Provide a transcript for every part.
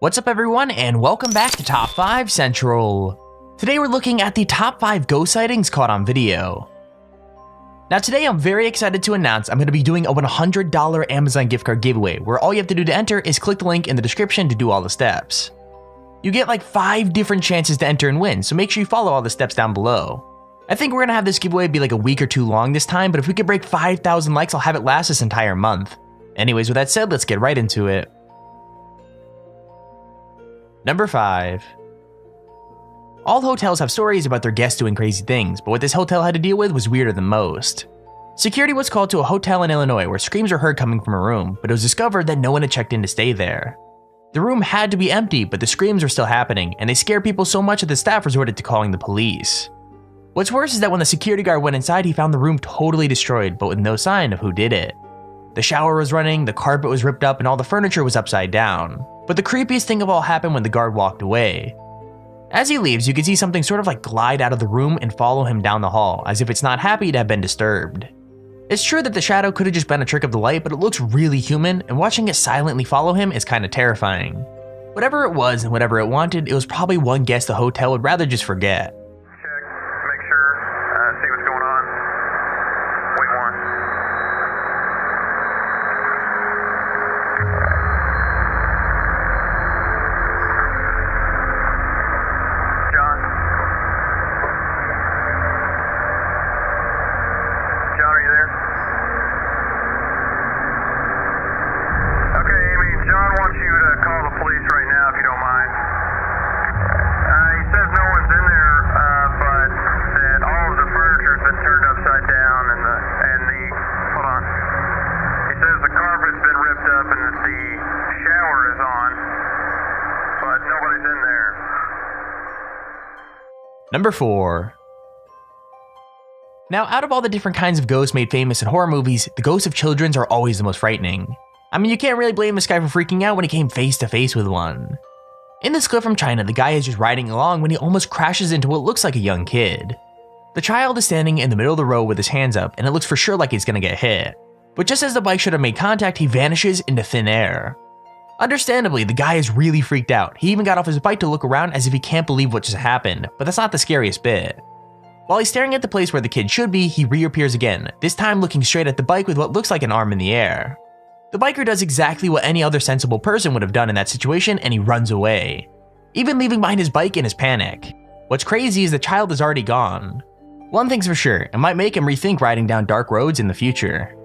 What's up everyone, and welcome back to Top 5 Central. Today we're looking at the top 5 ghost sightings caught on video. Now today I'm very excited to announce I'm going to be doing a $100 Amazon gift card giveaway, where all you have to do to enter is click the link in the description to do all the steps. You get like 5 different chances to enter and win, so make sure you follow all the steps down below. I think we're going to have this giveaway be like a week or two long this time, but if we could break 5,000 likes, I'll have it last this entire month. Anyways, with that said, let's get right into it. Number 5. All hotels have stories about their guests doing crazy things, but what this hotel had to deal with was weirder than most. Security was called to a hotel in Illinois where screams were heard coming from a room, but it was discovered that no one had checked in to stay there. The room had to be empty, but the screams were still happening, and they scared people so much that the staff resorted to calling the police. What's worse is that when the security guard went inside, he found the room totally destroyed, but with no sign of who did it. The shower was running, the carpet was ripped up, and all the furniture was upside down. But the creepiest thing of all happened when the guard walked away. As he leaves, you can see something sort of like glide out of the room and follow him down the hall, as if it's not happy to have been disturbed. It's true that the shadow could have just been a trick of the light, but it looks really human, and watching it silently follow him is kinda terrifying. Whatever it was and whatever it wanted, it was probably one guest the hotel would rather just forget. Number 4. Now, out of all the different kinds of ghosts made famous in horror movies, the ghosts of children are always the most frightening. I mean, you can't really blame this guy for freaking out when he came face to face with one. In this clip from China, the guy is just riding along when he almost crashes into what looks like a young kid. The child is standing in the middle of the road with his hands up, and it looks for sure like he's gonna get hit. But just as the bike should have made contact, he vanishes into thin air. Understandably, the guy is really freaked out. He even got off his bike to look around as if he can't believe what just happened, but that's not the scariest bit. While he's staring at the place where the kid should be, he reappears again, this time looking straight at the bike with what looks like an arm in the air. The biker does exactly what any other sensible person would have done in that situation, and he runs away, even leaving behind his bike in his panic. What's crazy is the child is already gone. One thing's for sure, it might make him rethink riding down dark roads in the future.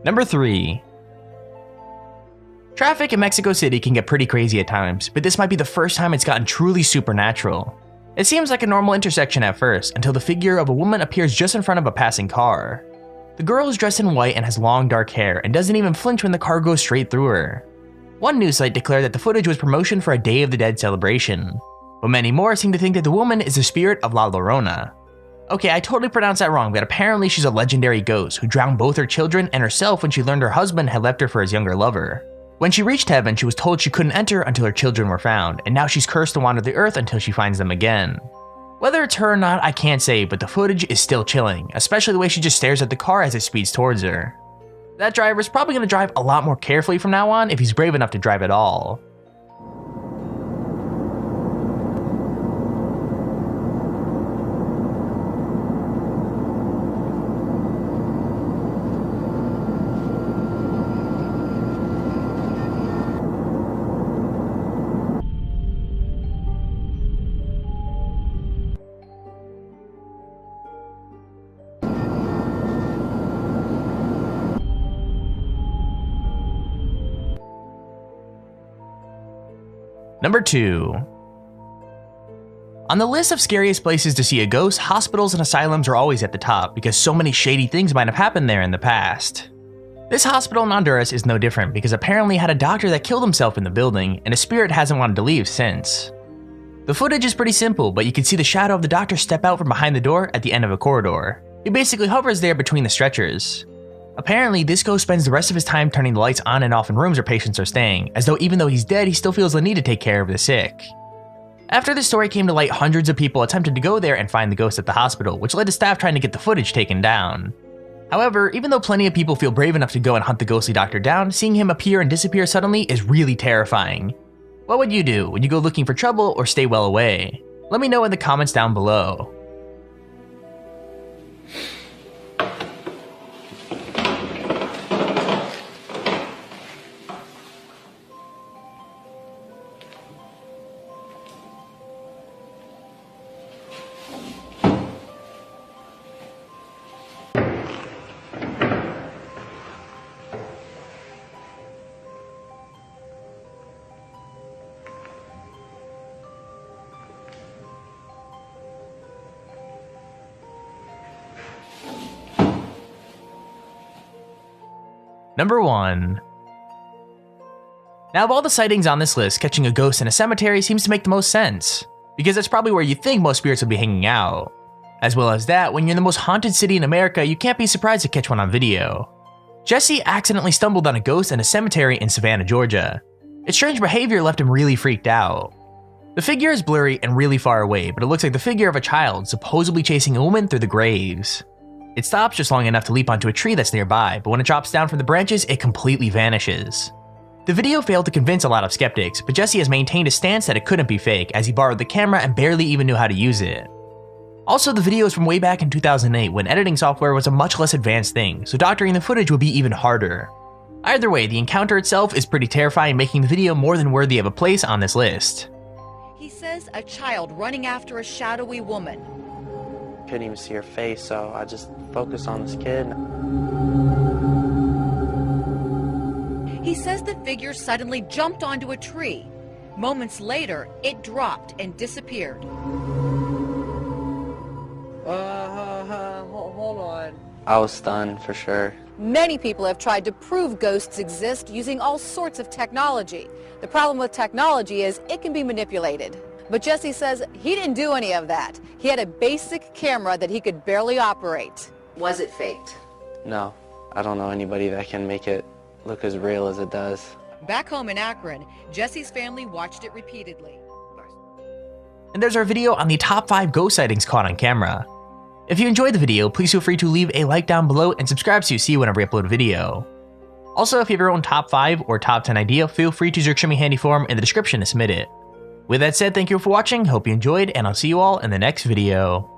Number 3. Traffic in Mexico City can get pretty crazy at times, but this might be the first time it's gotten truly supernatural. It seems like a normal intersection at first, until the figure of a woman appears just in front of a passing car. The girl is dressed in white and has long dark hair, and doesn't even flinch when the car goes straight through her. One news site declared that the footage was promotion for a Day of the Dead celebration, but many more seem to think that the woman is the spirit of La Llorona. Okay, I totally pronounced that wrong, but apparently she's a legendary ghost who drowned both her children and herself when she learned her husband had left her for his younger lover. When she reached heaven, she was told she couldn't enter until her children were found, and now she's cursed to wander the earth until she finds them again. Whether it's her or not, I can't say, but the footage is still chilling, especially the way she just stares at the car as it speeds towards her. That driver's probably going to drive a lot more carefully from now on if he's brave enough to drive at all. Number 2. On the list of scariest places to see a ghost, hospitals and asylums are always at the top because so many shady things might have happened there in the past. This hospital in Honduras is no different because apparently had a doctor that killed himself in the building, and his spirit hasn't wanted to leave since. The footage is pretty simple, but you can see the shadow of the doctor step out from behind the door at the end of a corridor. He basically hovers there between the stretchers. Apparently, this ghost spends the rest of his time turning the lights on and off in rooms where patients are staying, as though even though he's dead, he still feels the need to take care of the sick. After this story came to light, hundreds of people attempted to go there and find the ghost at the hospital, which led to staff trying to get the footage taken down. However, even though plenty of people feel brave enough to go and hunt the ghostly doctor down, seeing him appear and disappear suddenly is really terrifying. What would you do? Would you go looking for trouble or stay well away? Let me know in the comments down below. Number 1. Now of all the sightings on this list, catching a ghost in a cemetery seems to make the most sense, because that's probably where you think most spirits would be hanging out. As well as that, when you're in the most haunted city in America, you can't be surprised to catch one on video. Jesse accidentally stumbled on a ghost in a cemetery in Savannah, Georgia. Its strange behavior left him really freaked out. The figure is blurry and really far away, but it looks like the figure of a child supposedly chasing a woman through the graves. It stops just long enough to leap onto a tree that's nearby, but when it drops down from the branches, it completely vanishes. The video failed to convince a lot of skeptics, but Jesse has maintained a stance that it couldn't be fake, as he borrowed the camera and barely even knew how to use it. Also, the video is from way back in 2008 when editing software was a much less advanced thing, so doctoring the footage would be even harder. Either way, the encounter itself is pretty terrifying, making the video more than worthy of a place on this list. He says a child running after a shadowy woman. Couldn't even see her face, so I just focused on this kid. He says the figure suddenly jumped onto a tree. Moments later, it dropped and disappeared. Hold on. I was stunned for sure. Many people have tried to prove ghosts exist using all sorts of technology. The problem with technology is it can be manipulated. But Jesse says he didn't do any of that. He had a basic camera that he could barely operate. Was it faked? No, I don't know anybody that can make it look as real as it does. Back home in Akron, Jesse's family watched it repeatedly. And there's our video on the top 5 ghost sightings caught on camera. If you enjoyed the video, please feel free to leave a like down below and subscribe so you see whenever we upload a video. Also, if you have your own top 5 or top 10 idea, feel free to use your extremely handy form in the description to submit it. With that said, thank you for watching, hope you enjoyed, and I'll see you all in the next video.